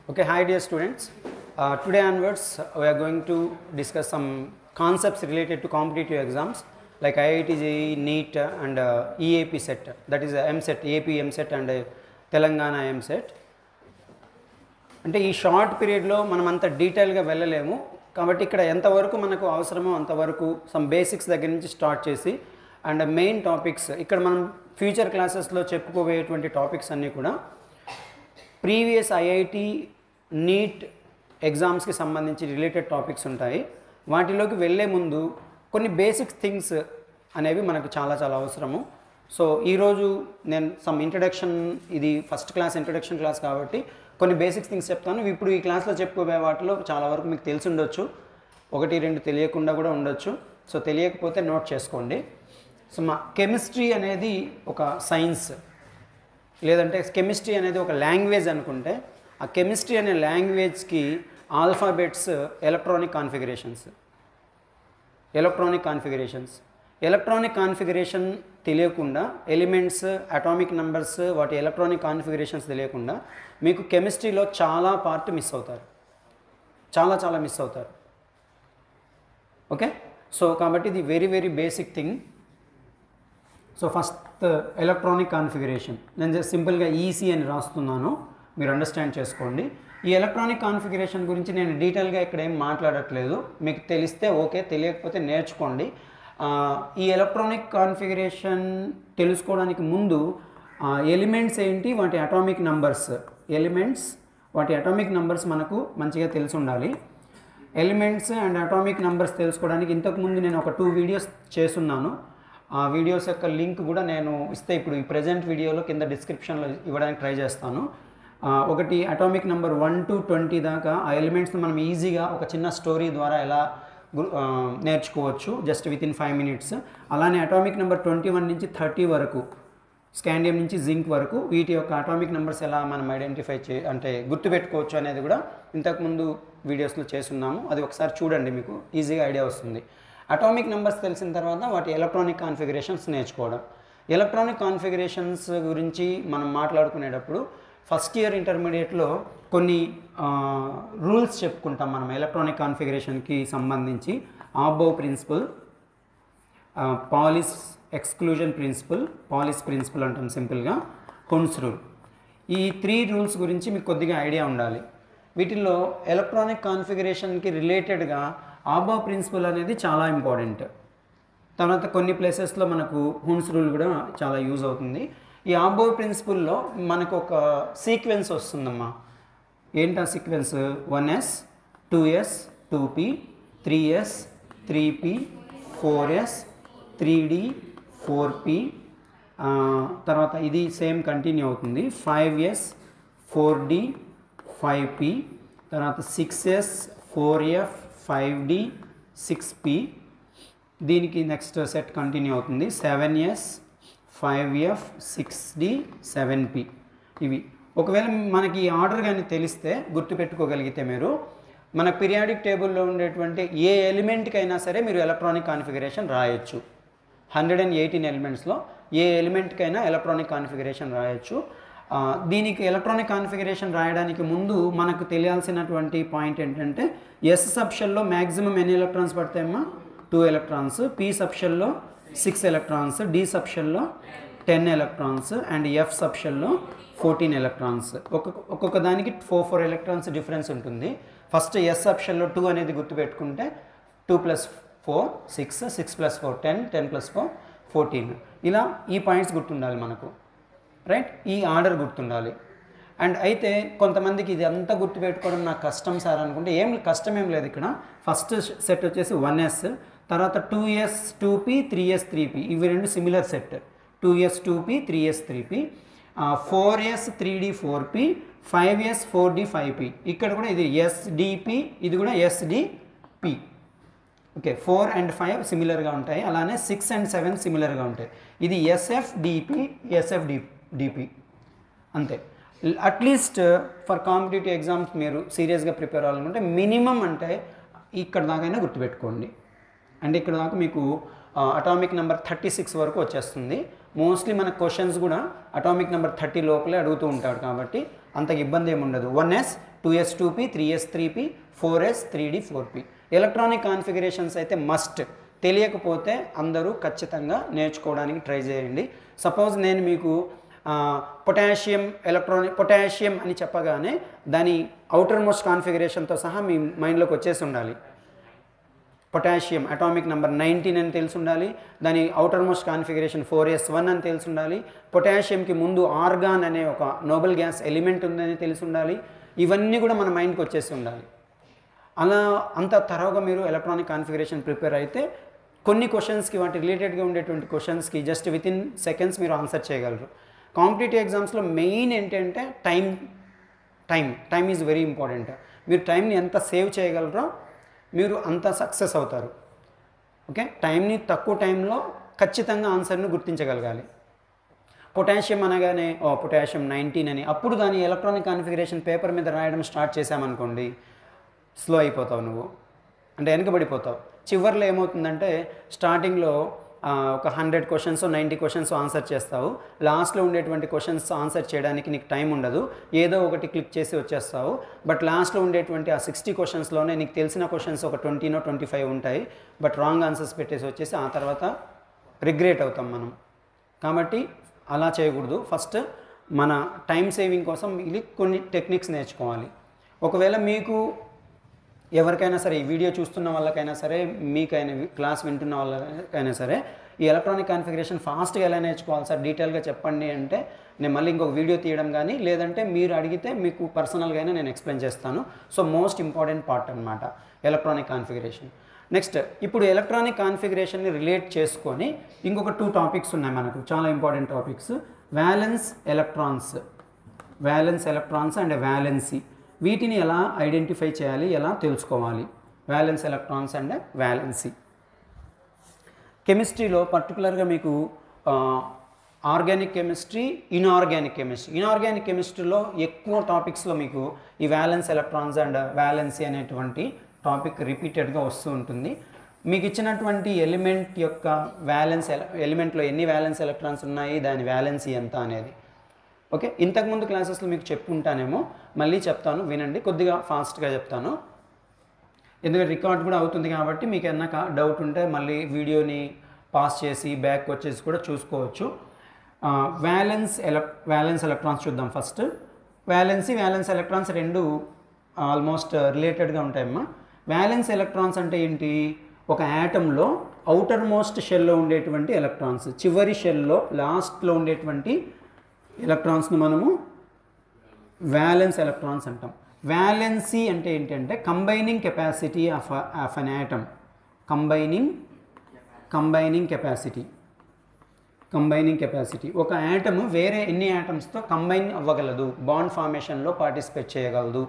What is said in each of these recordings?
Okay, hi dear students. Today onwards we are going to discuss some concepts related to competitive exams like IIT JEE, NEET and EAP set, that is MSET, EAP MSET and Telangana MSET. అంటే ఈ short పీరియడ్లో మనం అంత డీటెయిల్గా వెళ్ళలేము కాబట్టి ఇక్కడ ఎంతవరకు మనకు అవసరమో అంతవరకు సమ్ బేసిక్స్ దగ్గర నుంచి స్టార్ట్ చేసి అండ్ మెయిన్ టాపిక్స్ ఇక్కడ మనం ఫ్యూచర్ క్లాసెస్లో చెప్పుకోబోయేటువంటి టాపిక్స్ అన్నీ కూడా ప్రీవియస్ ఐఐటి నీట్ ఎగ్జామ్స్కి సంబంధించి రిలేటెడ్ టాపిక్స్ ఉంటాయి. వాటిలోకి వెళ్ళే ముందు కొన్ని బేసిక్ థింగ్స్ అనేవి మనకు చాలా చాలా అవసరము. సో ఈరోజు నేను సమ్ ఇంట్రడక్షన్, ఇది ఫస్ట్ క్లాస్ ఇంట్రడక్షన్ క్లాస్ కాబట్టి కొన్ని బేసిక్స్ థింగ్స్ చెప్తాను. ఇప్పుడు ఈ క్లాస్లో చెప్పుకోబోయే వాటిలో చాలా వరకు మీకు తెలిసి ఉండొచ్చు, ఒకటి రెండు తెలియకుండా కూడా ఉండొచ్చు. సో తెలియకపోతే నోట్ చేసుకోండి. సో మా కెమిస్ట్రీ అనేది ఒక సైన్స్, లేదంటే కెమిస్ట్రీ అనేది ఒక లాంగ్వేజ్ అనుకుంటే ఆ కెమిస్ట్రీ అనే లాంగ్వేజ్కి ఆల్ఫాబెట్స్ ఎలక్ట్రానిక్ కాన్ఫిగరేషన్ తెలియకుండా, ఎలిమెంట్స్, అటామిక్ నెంబర్స్, వాటి ఎలక్ట్రానిక్ కాన్ఫిగరేషన్స్ తెలియకుండా మీకు కెమిస్ట్రీలో చాలా పార్ట్ మిస్ అవుతారు, చాలా మిస్ అవుతారు. ఓకే, సో కాబట్టి ఇది very very basic thing. So first electronic configuration, నేను జస్ట్ సింపుల్గా ఈసీ అని రాస్తున్నాను, మీరు అండర్స్టాండ్ చేసుకోండి. ఈ ఎలక్ట్రానిక్ కాన్ఫిగరేషన్ గురించి నేను డీటెయిల్గా ఇక్కడ ఏం మాట్లాడట్లేదు, మీకు తెలిస్తే ఓకే, తెలియకపోతే నేర్చుకోండి. ఈ ఎలక్ట్రానిక్ కాన్ఫిగరేషన్ తెలుసుకోవడానికి ముందు ఎలిమెంట్స్ ఏంటి, వాటి అటామిక్ నంబర్స్ మనకు మంచిగా తెలిసి ఉండాలి. ఎలిమెంట్స్ అండ్ అటామిక్ నంబర్స్ తెలుసుకోవడానికి ఇంతకుముందు నేను ఒక 2 వీడియోస్ చేస్తున్నాను. ఆ వీడియోస్ యొక్క లింక్ కూడా నేను ఇస్తే ఇప్పుడు ఈ ప్రజెంట్ వీడియోలో కింద డిస్క్రిప్షన్లో ఇవ్వడానికి ట్రై చేస్తాను. ఒకటి అటామిక్ నెంబర్ 1 to 20 దాకా ఆ ఎలిమెంట్స్ని మనం ఈజీగా ఒక చిన్న స్టోరీ ద్వారా ఎలా నేర్చుకోవచ్చు జస్ట్ వితిన్ 5 minutes. అలానే అటామిక్ నెంబర్ 21 నుంచి 30 వరకు, స్కాండియం నుంచి జింక్ వరకు వీటి యొక్క అటామిక్ నెంబర్స్ ఎలా మనం ఐడెంటిఫై అంటే గుర్తుపెట్టుకోవచ్చు అనేది కూడా ఇంతకుముందు వీడియోస్లో చేస్తున్నాము. అది ఒకసారి చూడండి, మీకు ఈజీగా ఐడియా వస్తుంది. అటామిక్ నెంబర్స్ తెలిసిన తర్వాత వాటి ఎలక్ట్రానిక్ కాన్ఫిగరేషన్స్ నేర్చుకోవడం. ఎలక్ట్రానిక్ కాన్ఫిగరేషన్స్ గురించి మనం మాట్లాడుకునేటప్పుడు ఫస్ట్ ఇయర్ ఇంటర్మీడియట్లో కొన్ని రూల్స్ చెప్పుకుంటాం మనం ఎలక్ట్రానిక్ కాన్ఫిగరేషన్కి సంబంధించి. Aufbau principle, Pauli's exclusion principle, Pauli's principle అంటాం సింపుల్గా, హున్స్ రూల్. ఈ 3 రూల్స్ గురించి మీకు కొద్దిగా ఐడియా ఉండాలి. వీటిల్లో ఎలక్ట్రానిక్ కాన్ఫిగరేషన్కి రిలేటెడ్గా ఆబోవ్ ప్రిన్సిపల్ అనేది చాలా ఇంపార్టెంట్. తర్వాత కొన్ని ప్లేసెస్లో మనకు హున్స్ రూల్ కూడా చాలా యూజ్ అవుతుంది. ఈ ఆబోవ్ ప్రిన్సిపల్లో మనకు ఒక సీక్వెన్స్ వస్తుందమ్మా. ఏంటా sequence? 1s 2s 2p 3s 3p 4s 3d 4p, తర్వాత ఇది సేమ్ కంటిన్యూ అవుతుంది 5s 4d 5p, తర్వాత 6s 4f 5d 6p, దీనికి నెక్స్ట్ సెట్ కంటిన్యూ అవుతుంది 7s 5f 6d 7p. ఇవి ఒకవేళ మనకి ఈ ఆర్డర్ కానీ తెలిస్తే, గుర్తుపెట్టుకోగలిగితే మీరు మన పీరియాడిక్ టేబుల్లో ఉండేటువంటి ఏ ఎలిమెంట్కైనా సరే మీరు ఎలక్ట్రానిక్ కాన్ఫిగరేషన్ రాయొచ్చు. 118 ఎలిమెంట్స్లో ఏ ఎలిమెంట్కైనా ఎలక్ట్రానిక్ కాన్ఫిగరేషన్ రాయొచ్చు. దీనికి ఎలక్ట్రానిక్ కాన్ఫిగరేషన్ రాయడానికి ముందు మనకు తెలియాల్సినటువంటి పాయింట్ ఏంటంటే, ఎస్ సబ్షెల్లో మ్యాక్సిమం ఎన్ని ఎలక్ట్రాన్స్ పడతాయమ్మా? 2 ఎలక్ట్రాన్స్, పి సబ్షెల్లో 6 ఎలక్ట్రాన్స్, డి సబ్షెల్లో 10 ఎలక్ట్రాన్స్ అండ్ ఎఫ్ సబ్షెల్లో 14 ఎలక్ట్రాన్స్. ఒక్కొక్క దానికి 4 ఎలక్ట్రాన్స్ డిఫరెన్స్ ఉంటుంది. ఫస్ట్ ఎస్ సబ్షెల్లో 2 అనేది గుర్తుపెట్టుకుంటే 2 + 4 6, 6 + 4 10, 10 + 4 14. ఇలా ఈ పాయింట్స్ గుర్తుండాలి మనకు, రైట్? ఈ ఆర్డర్ గుర్తుండాలి. అండ్ అయితే కొంతమందికి ఇది అంతా గుర్తుపెట్టుకోవడం నాకు కష్టం సార్ అనుకుంటే కష్టం ఏం లేదు. ఇక్కడ ఫస్ట్ సెట్ వచ్చేసి 1s, తర్వాత 2s 2p 3s 3p, ఇవి 2 similar set. 2s 2p 3s 3p, 4s 3d 4p, 5s 4d 5p. ఇక్కడ కూడా ఇది sdp, ఇది కూడా sdp. ఓకే, 4 and 5 సిమిలర్గా ఉంటాయి, అలానే 6 and 7 సిమిలర్గా ఉంటాయి. ఇది sfdp sfdp అంతే. అట్లీస్ట్ ఫర్ కాంపిటేటివ్ ఎగ్జామ్స్ మీరు సీరియస్గా ప్రిపేర్ అవ్వాలనుకుంటే మినిమం అంటే ఇక్కడ దాకైనా గుర్తుపెట్టుకోండి. అంటే ఇక్కడ దాకా మీకు అటామిక్ నెంబర్ 36 వరకు వచ్చేస్తుంది. మోస్ట్లీ మన క్వశ్చన్స్ కూడా అటామిక్ నెంబర్ 30 లోపలే అడుగుతూ ఉంటాడు కాబట్టి అంత ఇబ్బంది ఏమి ఉండదు. 1s 2s2p 3s3p 4s 3d 4p. Electronic configurations అయితే మస్ట్, తెలియకపోతే అందరూ ఖచ్చితంగా నేర్చుకోవడానికి ట్రై చేయండి. సపోజ్ నేను మీకు పొటాషియం అని చెప్పగానే దాని అవుటర్ మోస్ట్ కాన్ఫిగరేషన్తో సహా మీ మైండ్లోకి వచ్చేసి ఉండాలి. పొటాషియం అటామిక్ నెంబర్ 19 అని తెలిసి ఉండాలి, దాని అవుటర్ మోస్ట్ కాన్ఫిగరేషన్ 4s1 అని తెలిసి ఉండాలి, పొటాషియంకి ముందు ఆర్గాన్ అనే ఒక నోబెల్ గ్యాస్ ఎలిమెంట్ ఉందని తెలిసి ఉండాలి. ఇవన్నీ కూడా మన మైండ్కి వచ్చేసి ఉండాలి. అలా అంత తరోగా మీరు ఎలక్ట్రానిక్ కాన్ఫిగరేషన్ ప్రిపేర్ అయితే కొన్ని క్వశ్చన్స్కి, వాటి రిలేటెడ్గా ఉండేటువంటి క్వశ్చన్స్కి జస్ట్ వితిన్ సెకండ్స్ మీరు ఆన్సర్ చేయగలరు. కాంపిటేటివ్ ఎగ్జామ్స్లో మెయిన్ ఏంటంటే టైం ఈజ్ వెరీ ఇంపార్టెంట్. మీరు టైంని ఎంత సేవ్ చేయగలరో మీరు అంత సక్సెస్ అవుతారు. ఓకే, టైంని తక్కువ టైంలో ఖచ్చితంగా ఆన్సర్ను గుర్తించగలగాలి. పొటాషియం అనగానే పొటాషియం 19 అని, అప్పుడు దాని ఎలక్ట్రానిక్ కాన్ఫిగరేషన్ పేపర్ మీద రాయడం స్టార్ట్ చేశామనుకోండి, స్లో అయిపోతావు నువ్వు, అంటే వెనకబడిపోతావు. చివరిలో ఏమవుతుందంటే స్టార్టింగ్లో ఒక 100 క్వశ్చన్స్ 90 క్వశ్చన్స్ ఆన్సర్ చేస్తావు, లాస్ట్లో ఉండేటువంటి క్వశ్చన్స్ ఆన్సర్ చేయడానికి నీకు టైం ఉండదు, ఏదో ఒకటి క్లిక్ చేసి వచ్చేస్తావు. బట్ లాస్ట్లో ఉండేటువంటి ఆ 60 క్వశ్చన్స్లోనే నీకు తెలిసిన క్వశ్చన్స్ ఒక 20 25 ఉంటాయి, బట్ రాంగ్ ఆన్సర్స్ పెట్టేసి వచ్చేసి ఆ తర్వాత రిగ్రెట్ అవుతాం మనం. కాబట్టి అలా చేయకూడదు. ఫస్ట్ మన టైం సేవింగ్ కోసం ఇది కొన్ని టెక్నిక్స్ నేర్చుకోవాలి. ఒకవేళ మీకు ఎవరికైనా సరే, ఈ వీడియో చూస్తున్న వాళ్ళకైనా సరే, మీకైనా క్లాస్ వింటున్న వాళ్ళకైనా సరే, ఈ ఎలక్ట్రానిక్ కాన్ఫిగరేషన్ ఫాస్ట్గా ఎలా నేర్చుకోవాలి సార్ డీటెయిల్గా చెప్పండి అంటే నేను మళ్ళీ ఇంకొక వీడియో తీయడం కానీ, లేదంటే మీరు అడిగితే మీకు పర్సనల్గా అయినా నేను ఎక్స్ప్లెయిన్ చేస్తాను. సో మోస్ట్ ఇంపార్టెంట్ పార్ట్ అనమాట ఎలక్ట్రానిక్ కాన్ఫిగరేషన్. నెక్స్ట్, ఇప్పుడు ఎలక్ట్రానిక్ కాన్ఫిగరేషన్ని రిలేట్ చేసుకొని ఇంకొక 2 టాపిక్స్ ఉన్నాయి మనకు, చాలా important topics. Violence electrons and valency. వీటిని ఎలా ఐడెంటిఫై చేయాలి, ఎలా తెలుసుకోవాలి? Violence electrons and valency. కెమిస్ట్రీలో పర్టికులర్గా మీకు ఆర్గానిక్ కెమిస్ట్రీ, ఇన్ఆర్గానిక్ కెమిస్ట్రీలో ఎక్కువ టాపిక్స్లో మీకు ఈ వ్యాలెన్స్ ఎలక్ట్రాన్స్ అండ్ వ్యాలెన్సీ అనేటువంటి టాపిక్ రిపీటెడ్గా వస్తూ ఉంటుంది. మీకు ఇచ్చినటువంటి ఎలిమెంట్ యొక్క ఎలిమెంట్లో ఎన్ని వ్యాలెన్స్ ఎలక్ట్రాన్స్ ఉన్నాయి, దాని వ్యాలెన్సీ ఎంత అనేది. ఓకే, ఇంతకుముందు క్లాసెస్లో మీకు చెప్పుకుంటానేమో, మళ్ళీ చెప్తాను వినండి, కొద్దిగా ఫాస్ట్గా చెప్తాను, ఎందుకంటే రికార్డ్ కూడా అవుతుంది కాబట్టి మీకు ఏమన్నా డౌట్ ఉంటే మళ్ళీ వీడియోని పాస్ చేసి బ్యాక్ వచ్చేసి కూడా చూసుకోవచ్చు. వ్యాలెన్స్ ఎలక్ట్రాన్స్ చూద్దాం ఫస్ట్. వ్యాలెన్స్ ఎలక్ట్రాన్స్ రెండు ఆల్మోస్ట్ రిలేటెడ్గా ఉంటాయమ్మా. వ్యాలెన్స్ ఎలక్ట్రాన్స్ అంటే ఏంటి? ఒక యాటంలో అవుటర్ మోస్ట్ షెల్లో ఉండేటువంటి ఎలక్ట్రాన్స్, చివరి షెల్లో లాస్ట్లో ఉండేటువంటి ఎలక్ట్రాన్స్ని మనము వ్యాలెన్స్ ఎలక్ట్రాన్స్ అంటాం. వ్యాలెన్సీ అంటే ఏంటంటే combining capacity of an atom. Combining capacity. ఒక యాటమ్ వేరే ఎన్ని యాటమ్స్తో కంబైన్ అవ్వగలదు, బాండ్ ఫార్మేషన్లో పార్టిసిపేట్ చేయగలదు,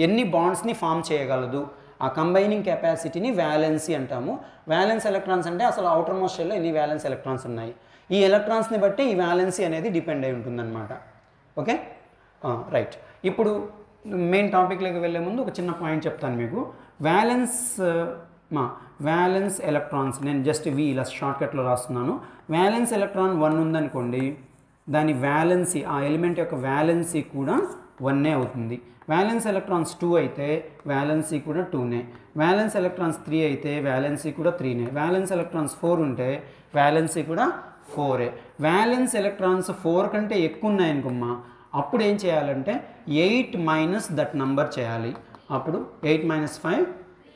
ఎన్ని బాండ్స్ని ఫామ్ చేయగలదు, ఆ కంబైనింగ్ కెపాసిటీని వ్యాలెన్సీ అంటాము. వ్యాలెన్స్ ఎలక్ట్రాన్స్ అంటే అసలు అవుటర్ మోస్ట్ షెల్లో ఎన్ని వ్యాలెన్స్ ఎలక్ట్రాన్స్ ఉన్నాయి, ఈ ఎలక్ట్రాన్స్ని బట్టి ఈ వ్యాలెన్సీ అనేది డిపెండ్ అయి ఉంటుందన్నమాట. Okay, right. ఇప్పుడు మెయిన్ టాపిక్లోకి వెళ్ళే ముందు ఒక చిన్న పాయింట్ చెప్తాను మీకు. వ్యాలెన్స్ ఎలక్ట్రాన్స్, నేను జస్ట్ ఇలా షార్ట్కట్లో రాస్తున్నాను. వ్యాలెన్స్ ఎలక్ట్రాన్ 1 ఉందనుకోండి, దాని వ్యాలెన్సీ, ఆ ఎలిమెంట్ యొక్క వ్యాలెన్సీ కూడా 1 అవుతుంది. వ్యాలెన్స్ ఎలక్ట్రాన్స్ 2 అయితే వ్యాలెన్సీ కూడా 2నే. వ్యాలెన్స్ ఎలక్ట్రాన్స్ 3 అయితే వ్యాలెన్సీ కూడా 3నే. వ్యాలెన్స్ ఎలక్ట్రాన్స్ 4 ఉంటే వ్యాలెన్సీ కూడా 4ఏ. వ్యాలెన్స్ ఎలక్ట్రాన్స్ 4 కంటే ఎక్కువ ఉన్నాయనుకోమ్మా, అప్పుడు ఏం చేయాలంటే 8 మైనస్ దట్ నంబర్ చేయాలి. అప్పుడు 8 మైనస్ 5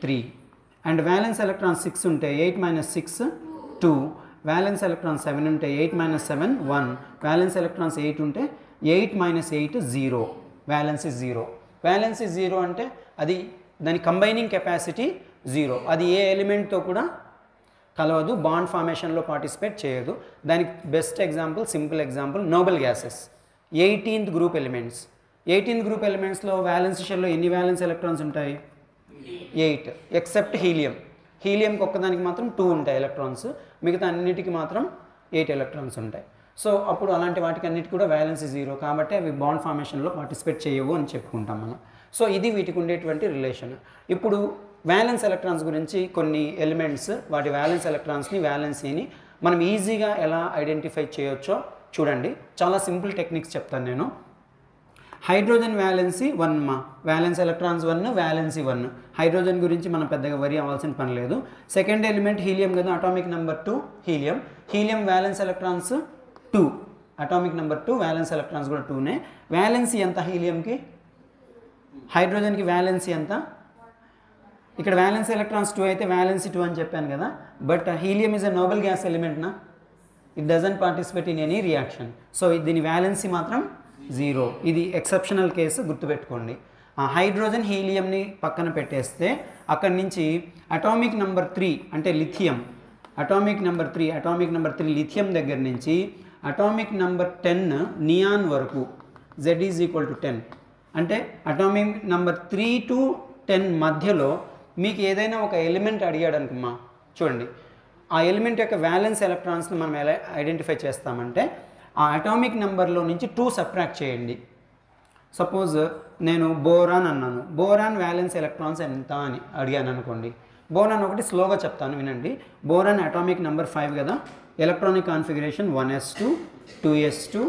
3. అండ్ వ్యాలెన్స్ ఎలక్ట్రాన్స్ 6 ఉంటే 8 మైనస్ 6 2. వ్యాలెన్స్ ఎలక్ట్రాన్స్ 7 ఉంటే 8 మైనస్ 7 1. వ్యాలెన్స్ ఎలక్ట్రాన్స్ 8 ఉంటే 8 మైనస్ 8 0. వ్యాలెన్సీ 0. వ్యాలెన్సీ 0 అంటే అది దాని కంబైనింగ్ కెపాసిటీ 0. అది ఏ ఎలిమెంట్తో కూడా కలవదు, బాండ్ ఫార్మేషన్లో పార్టిసిపేట్ చేయదు. దానికి best example, simple example noble gases. 18th group elements. 18th group ఎలిమెంట్స్లో వ్యాలెన్స్ షెల్లో ఎన్ని వ్యాలెన్స్ ఎలక్ట్రాన్స్ ఉంటాయి? 8, ఎక్సెప్ట్ హీలియంకి ఒక్కదానికి మాత్రం 2 ఉంటాయి ఎలక్ట్రాన్స్, మిగతా అన్నిటికీ మాత్రం 8 ఎలక్ట్రాన్స్ ఉంటాయి. సో అప్పుడు అలాంటి వాటికి అన్నిటి కూడా వ్యాలెన్సీ 0, కాబట్టి అవి బాండ్ ఫార్మేషన్లో పార్టిసిపేట్ చేయవు అని చెప్పుకుంటాం మనం. సో ఇది వీటికి ఉండేటువంటి రిలేషన్. ఇప్పుడు వ్యాలెన్స్ ఎలక్ట్రాన్స్ గురించి కొన్ని ఎలిమెంట్స్, వాటి వ్యాలెన్స్ ఎలక్ట్రాన్స్ని, వ్యాలెన్సీని మనం ఈజీగా ఎలా ఐడెంటిఫై చేయొచ్చో చూడండి. చాలా సింపుల్ టెక్నిక్స్ చెప్తాను నేను. హైడ్రోజన్ వ్యాలెన్సీ 1 మా, వ్యాలెన్స్ ఎలక్ట్రాన్స్ 1, వ్యాలెన్సీ 1. హైడ్రోజన్ గురించి మనం పెద్దగా వరి అవ్వాల్సిన పని లేదు. సెకండ్ ఎలిమెంట్ హీలియం కదా, atomic number 2 helium. Helium violence electrons 2, atomic number 2, violence electrons కూడా 2నే. వ్యాలెన్సీ ఎంత హీలియంకి? హైడ్రోజన్కి వ్యాలెన్సీ ఎంత? ఇక్కడ వ్యాలెన్స్ ఎలక్ట్రాన్స్ 2 అయితే వ్యాలెన్సీ 2 అని చెప్పాను కదా. But helium is a noble gas ఎలిమెంట్నా, it doesn't participate in any reaction. So దీని వ్యాలెన్సీ మాత్రం 0. ఇది ఎక్సెప్షనల్ కేసు, గుర్తుపెట్టుకోండి. హైడ్రోజన్ హీలియంని పక్కన పెట్టేస్తే అక్కడి నుంచి అటామిక్ నెంబర్ 3 అంటే లిథియం, అటామిక్ నెంబర్ 3 లిథియం దగ్గర నుంచి అటామిక్ నెంబర్ 10 నియాన్ వరకు Z ఈజ్ ఈక్వల్ టు 10. అంటే అటామిక్ నెంబర్ 3 to 10 మధ్యలో మీకు ఏదైనా ఒక ఎలిమెంట్ అడిగాడు అనుకుమ్మా, చూడండి ఆ ఎలిమెంట్ యొక్క వ్యాలెన్స్ ఎలక్ట్రాన్స్ని మనం ఎలా ఐడెంటిఫై చేస్తామంటే ఆ అటామిక్ నెంబర్లో నుంచి 2 సబ్ట్రాక్ట్ చేయండి. సపోజ్ నేను బోరాన్ అన్నాను, బోరాన్ వ్యాలెన్స్ ఎలక్ట్రాన్స్ ఎంత అని అడిగాను అనుకోండి. బోరాన్ ఒకటి స్లోగా చెప్తాను వినండి. బోరాన్ అటామిక్ నెంబర్ 5 కదా, electronic configuration 1s2 2s2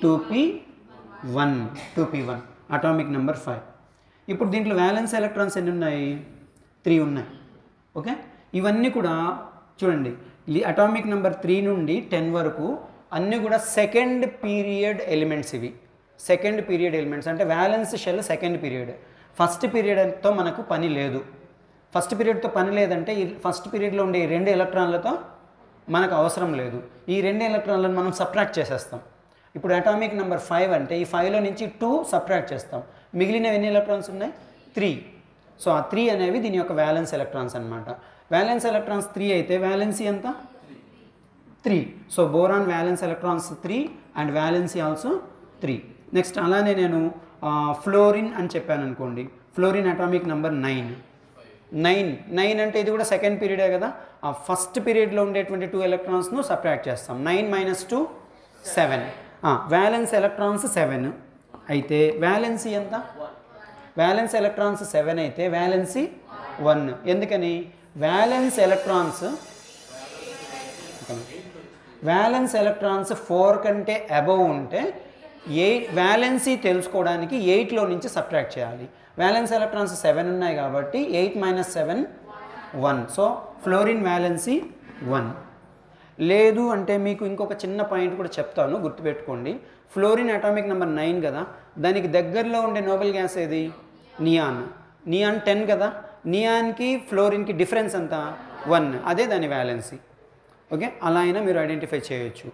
2p1 2p1 atomic number 5. ఇప్పుడు దీంట్లో వ్యాలెన్స్ ఎలక్ట్రాన్స్ ఎన్ని ఉన్నాయి? 3 ఉన్నాయి. ఓకే, ఇవన్నీ కూడా చూడండి అటామిక్ నెంబర్ 3 నుండి 10 వరకు అన్నీ కూడా సెకండ్ పీరియడ్ ఎలిమెంట్స్. ఇవి సెకండ్ పీరియడ్ ఎలిమెంట్స్ అంటే valence shell second period. First పీరియడ్తో మనకు పని లేదు. ఫస్ట్ పీరియడ్తో పని లేదంటే ఈ ఫస్ట్ పీరియడ్లో ఉండే ఈ 2 ఎలక్ట్రాన్లతో మనకు అవసరం లేదు. ఈ 2 ఎలక్ట్రాన్లను మనం సబ్ట్రాక్ట్ చేసేస్తాం. ఇప్పుడు అటామిక్ నెంబర్ 5 అంటే ఈ 5లో నుంచి 2 సబ్ట్రాక్ట్ చేస్తాం. మిగిలిన ఎన్ని ఎలక్ట్రాన్స్ ఉన్నాయి? 3. సో ఆ 3 అనేవి దీని యొక్క వ్యాలెన్స్ ఎలక్ట్రాన్స్ అనమాట. వ్యాలెన్స్ ఎలక్ట్రాన్స్ 3 అయితే వ్యాలెన్సీ ఎంత? 3. So boron violence electrons 3 and valency also 3. Next అలానే నేను ఫ్లోరిన్ అని చెప్పాను అనుకోండి. ఫ్లోరిన్ అటామిక్ నెంబర్ 9 అంటే ఇది కూడా సెకండ్ పీరియడే కదా. ఆ ఫస్ట్ పీరియడ్లో ఉండేటువంటి 2 ఎలక్ట్రాన్స్ను సబ్ట్రాక్ట్ చేస్తాం. 9 - 2 7. వ్యాలెన్స్ ఎలక్ట్రాన్స్ 7 అయితే వ్యాలెన్సీ ఎంత? వ్యాలెన్స్ ఎలక్ట్రాన్స్ 7 అయితే వ్యాలెన్సీ 1. ఎందుకని? వ్యాలెన్స్ ఎలక్ట్రాన్స్ 4 కంటే అబవ్ ఉంటే వ్యాలెన్సీ తెలుసుకోవడానికి 8లో నుంచి సబ్ట్రాక్ట్ చేయాలి. వ్యాలెన్స్ ఎలక్ట్రాన్స్ 7 ఉన్నాయి కాబట్టి 8 - 7 1. So fluorine valency 1. లేదు అంటే మీకు ఇంకొక చిన్న పాయింట్ కూడా చెప్తాను, గుర్తుపెట్టుకోండి. ఫ్లోరిన్ అటామిక్ నెంబర్ 9 కదా, దానికి దగ్గరలో ఉండే నోబెల్ గ్యాస్ ఏది? నియాన్. నియాన్ 10 కదా, నియాన్కి ఫ్లోరిన్కి డిఫరెన్స్ ఎంత? 1. అదే దాని వ్యాలెన్సీ. ఓకే, అలా అయినా మీరు ఐడెంటిఫై చేయొచ్చు.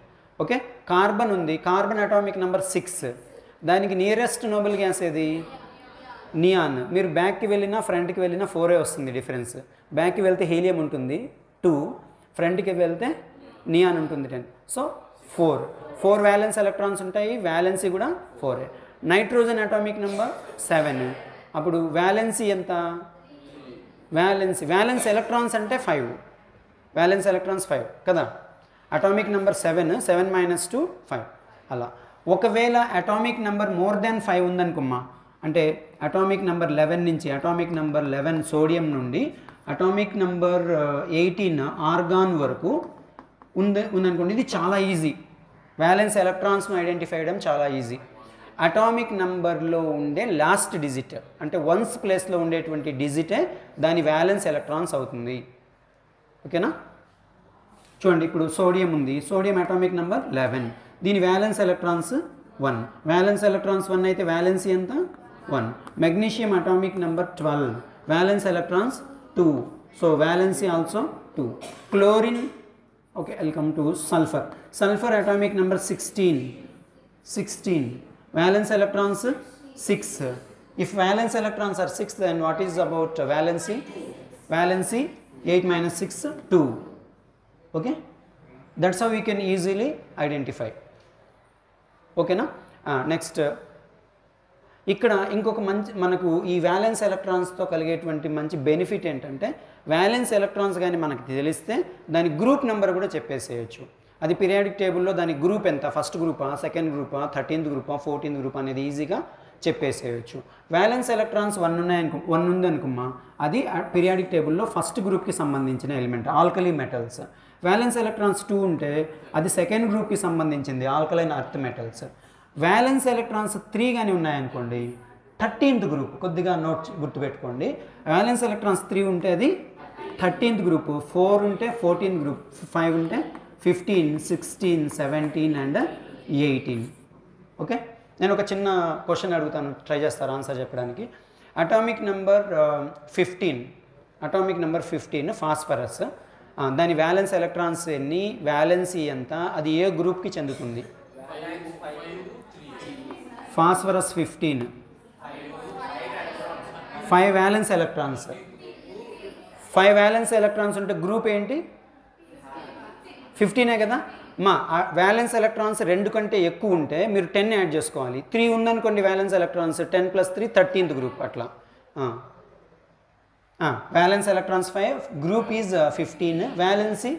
ఓకే, కార్బన్ ఉంది, కార్బన్ అటామిక్ నెంబర్ 6, దానికి నియరెస్ట్ నోబెల్ గ్యాస్ ఏది? నియాన్. మీరు బ్యాక్కి వెళ్ళినా ఫ్రంట్కి వెళ్ళినా 4 వస్తుంది డిఫరెన్స్. బ్యాక్కి వెళ్తే హీలియం ఉంటుంది 2, ఫ్రంట్కి వెళ్తే నియాన్ ఉంటుంది 10. సో 4 వ్యాలెన్స్ ఎలక్ట్రాన్స్ ఉంటాయి, వ్యాలెన్సీ కూడా 4. నైట్రోజన్ అటామిక్ నెంబర్ 7, అప్పుడు వ్యాలెన్సీ ఎంత? వ్యాలెన్స్ ఎలక్ట్రాన్స్ అంటే 5, వ్యాలెన్స్ ఎలక్ట్రాన్స్ 5 కదా. అటామిక్ నెంబర్ 7 - 2 5 అలా. ఒకవేళ అటామిక్ నెంబర్ మోర్ దాన్ 5 ఉందనుకోమ్మా, అంటే అటామిక్ నెంబర్ 11 నుంచి అటామిక్ నెంబర్ 11 సోడియం నుండి అటామిక్ నెంబర్ 18 ఆర్గాన్ వరకు ఉందనుకోండి, ఇది చాలా ఈజీ. వ్యాలెన్స్ ఎలక్ట్రాన్స్ను ఐడెంటిఫై చేయడం చాలా ఈజీ. అటామిక్ నెంబర్లో ఉండే లాస్ట్ డిజిట్ అంటే 1th ప్లేస్లో ఉండేటువంటి డిజిటే దాని వ్యాలెన్స్ ఎలక్ట్రాన్స్ అవుతుంది. ఓకేనా? చూడండి, ఇప్పుడు సోడియం ఉంది, సోడియం అటామిక్ నెంబర్ 11, దీని వ్యాలెన్స్ ఎలక్ట్రాన్స్ 1. వ్యాలెన్స్ ఎలక్ట్రాన్స్ 1 అయితే వ్యాలెన్సీ ఎంత? 1. Magnesium atomic number 12, violence electrons 2, so valency also 2. Chlorine, okay, welcome to sulphur. Sulphur atomic number 16, valence electrons 6. If valence electrons are 6, then what is about valency? Valency 8 - 6 2. Okay, that's how we can easily identify. Okay na? Next, ఇక్కడ ఇంకొక మంచి మనకు ఈ violence ఎలక్ట్రాన్స్తో కలిగేటువంటి మంచి benefit ఏంటంటే, violence electrons కానీ మనకు తెలిస్తే దాని గ్రూప్ నెంబర్ కూడా చెప్పేసేయచ్చు. అది పీరియాడిక్ టేబుల్లో దాని గ్రూప్ ఎంత, ఫస్ట్ గ్రూపా, సెకండ్ గ్రూపా, 13th గ్రూపా, 14th గ్రూప్ అనేది ఈజీగా చెప్పేసేయచ్చు. వ్యాలెన్స్ ఎలక్ట్రాన్స్ 1 ఉంది అనుకుమ్మా, అది పీరియాడిక్ టేబుల్లో ఫస్ట్ గ్రూప్కి సంబంధించిన element, alkali metals. Violence electrons 2 ఉంటే అది సెకండ్ గ్రూప్కి సంబంధించింది, alkaline earth metals. Violence electrons 3 కానీ ఉన్నాయనుకోండి 13th గ్రూప్, కొద్దిగా నోట్ గుర్తుపెట్టుకోండి. వ్యాలెన్స్ ఎలక్ట్రాన్స్ 3 ఉంటే అది 13th గ్రూప్, 4 ఉంటే 14th గ్రూప్, 5 ఉంటే 15, 16, 17 అండ్ 18. ఓకే, నేను ఒక చిన్న క్వశ్చన్ అడుగుతాను, ట్రై చేస్తారు ఆన్సర్ చెప్పడానికి. అటామిక్ నెంబర్ 15 ఫాస్ఫరస్, దాని వ్యాలెన్స్ ఎలక్ట్రాన్స్ ఎన్ని, వ్యాలెన్సీ ఎంత, అది ఏ గ్రూప్కి చెందుతుంది? Phosphorus 15, 5 violence electrons, 5 violence electrons ఉంటే గ్రూప్ ఏంటి? 15 కదా. వ్యాలెన్స్ ఎలక్ట్రాన్స్ 2 కంటే ఎక్కువ ఉంటే మీరు 10 యాడ్ చేసుకోవాలి. 3 ఉందనుకోండి వ్యాలెన్స్ ఎలక్ట్రాన్స్, 10 + 3 13th గ్రూప్ అట్లా. Violence electrons 5, group is 15, valency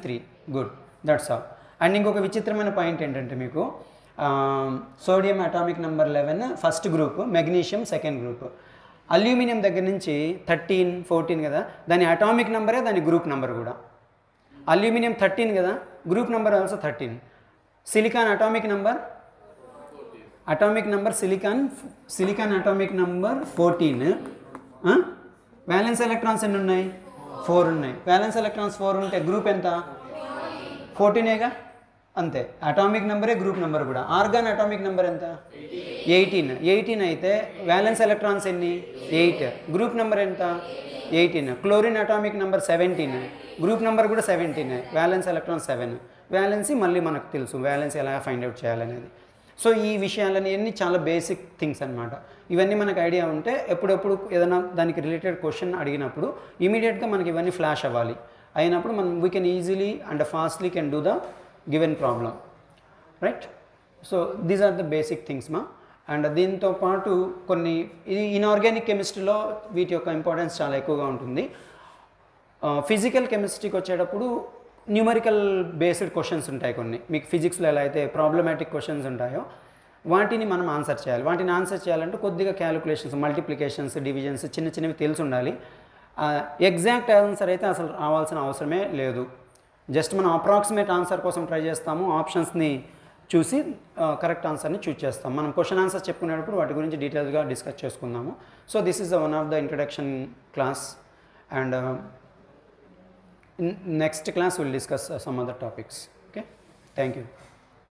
3. Good, that's all. And ఇంకొక విచిత్రమైన పాయింట్ ఏంటంటే మీకు sodium atomic number 11 first group, magnesium second group. Aluminium దగ్గర నుంచి 13, 14 కదా, దాని అటామిక్ నెంబరే దాని గ్రూప్ నెంబర్ కూడా. అల్యూమినియం 13 కదా, group number also 13. Silicon atomic number silicon atomic number 14. Violence electrons ఎన్ని ఉన్నాయి? 4 ఉన్నాయి. వ్యాలెన్స్ ఎలక్ట్రాన్స్ 4 ఉంటే గ్రూప్ ఎంత? 14ఏగా, అంతే. అటామిక్ నెంబరే గ్రూప్ నెంబర్ కూడా. ఆర్గాన్ అటామిక్ నెంబర్ ఎంత? 18 అయితే వ్యాలెన్స్ ఎలక్ట్రాన్స్ ఎన్ని? 8, గ్రూప్ నెంబర్ ఎంత? 18. Chlorine atomic number 17, group number కూడా 17, వ్యాలెన్స్ ఎలక్ట్రాన్స్ 7. వ్యాలెన్సీ మళ్ళీ మనకు తెలుసు, వ్యాలెన్సీ ఎలా ఫైండ్ అవుట్ చేయాలనేది. సో ఈ విషయాలన్నీ చాలా బేసిక్ థింగ్స్ అనమాట. ఇవన్నీ మనకు ఐడియా ఉంటే ఎప్పుడెప్పుడు ఏదైనా దానికి రిలేటెడ్ క్వశ్చన్ అడిగినప్పుడు ఇమీడియట్గా మనకి ఇవన్నీ ఫ్లాష్ అవ్వాలి. అయినప్పుడు మనం we can easily and fastly can do the given problem, right? So these are the basic things మా. అండ్ దీంతో పాటు కొన్ని ఇన్ఆర్గానిక్ కెమిస్ట్రీలో వీటి యొక్క ఇంపార్టెన్స్ చాలా ఎక్కువగా ఉంటుంది. ఫిజికల్ కెమిస్ట్రీకి వచ్చేటప్పుడు న్యూమరికల్ బేస్డ్ క్వశ్చన్స్ ఉంటాయి కొన్ని. మీకు ఫిజిక్స్లో ఎలా అయితే ప్రాబ్లమాటిక్ క్వశ్చన్స్ ఉంటాయో వాటిని మనం ఆన్సర్ చేయాలి. వాటిని ఆన్సర్ చేయాలంటే కొద్దిగా క్యాలిక్యులేషన్స్, మల్టిప్లికేషన్స్, డివిజన్స్ చిన్నవి తెలిసి ఉండాలి. ఎగ్జాక్ట్ ఆన్సర్ అయితే అసలు రావాల్సిన అవసరమే లేదు. జస్ట్ మనం అప్రాక్సిమేట్ ఆన్సర్ కోసం ట్రై చేస్తాము, ఆప్షన్స్ని చూసి కరెక్ట్ ఆన్సర్ని చూస్ చేస్తాం. మనం క్వశ్చన్ ఆన్సర్స్ చెప్పుకునేటప్పుడు వాటి గురించి డీటెయిల్గా డిస్కస్ చేసుకుందాము. So this is one of the introduction class, and in next class we'll discuss some other topics. Okay, thank you.